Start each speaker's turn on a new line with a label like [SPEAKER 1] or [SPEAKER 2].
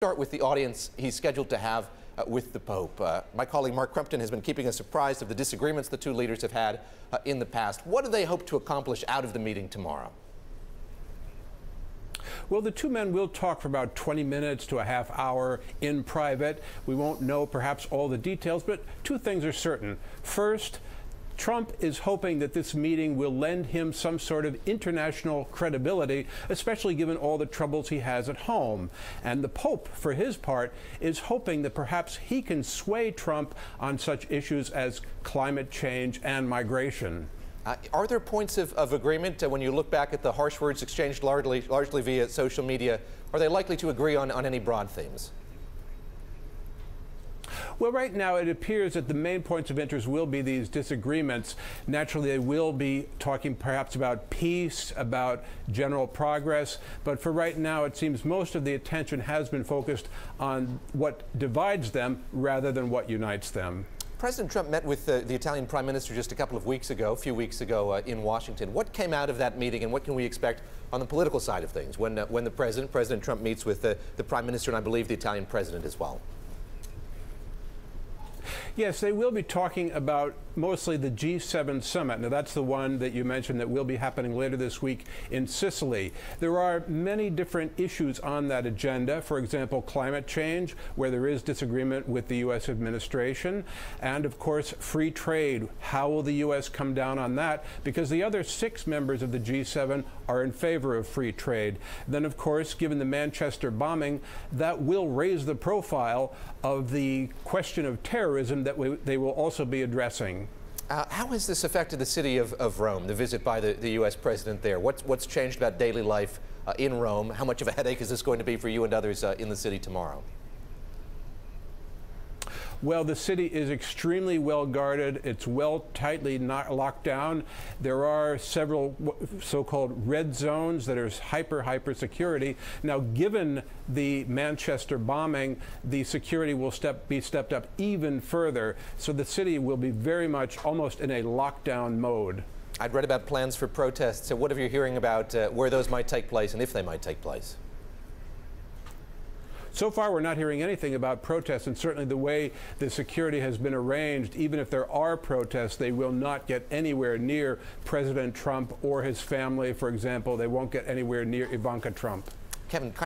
[SPEAKER 1] Start with the audience he's scheduled to have with the Pope. My colleague Mark Crumpton has been keeping us apprised of the disagreements the two leaders have had in the past. What do they hope to accomplish out of the meeting tomorrow?
[SPEAKER 2] Well, the two men will talk for about 20 minutes to a half hour in private. We won't know perhaps all the details, but two things are certain. First, Trump is hoping that this meeting will lend him some sort of international credibility, especially given all the troubles he has at home. And the Pope, for his part, is hoping that perhaps he can sway Trump on such issues as climate change and migration.
[SPEAKER 1] Are there points of agreement when you look back at the harsh words exchanged largely via social media? Are they likely to agree on any broad themes?
[SPEAKER 2] Well, right now it appears that the main points of interest will be these disagreements. Naturally, they will be talking perhaps about peace, about general progress. But for right now, it seems most of the attention has been focused on what divides them rather than what unites them. President
[SPEAKER 1] Trump met with the Italian Prime Minister just a few weeks ago in Washington. What came out of that meeting, and what can we expect on the political side of things when President Trump meets with the Prime Minister and I believe the Italian President as well?
[SPEAKER 2] Yes, they will be talking about mostly the G7 summit. Now, that's the one that you mentioned that will be happening later this week in Sicily. There are many different issues on that agenda. For example, climate change, where there is disagreement with the U.S. administration. And, of course, free trade. How will the U.S. come down on that? Because the other 6 members of the G7 are in favor of free trade. Then, of course, given the Manchester bombing, that will raise the profile of the question of terrorism that they will also be addressing.
[SPEAKER 1] How has this affected the city of Rome, the visit by the U.S. president there? What's changed about daily life in Rome? How much of a headache is this going to be for you and others in the city tomorrow?
[SPEAKER 2] Well, the city is extremely well guarded. It's tightly locked down. There are several so-called red zones that are hyper security. Now, given the Manchester bombing, the security will be stepped up even further. So the city will be very much almost in a lockdown mode.
[SPEAKER 1] I'd read about plans for protests. So what are you hearing about where those might take place and if they might take place?
[SPEAKER 2] So far, we're not hearing anything about protests, and certainly the way the security has been arranged, even if there are protests, they will not get anywhere near President Trump or his family, for example. They won't get anywhere near Ivanka Trump.
[SPEAKER 1] Kevin.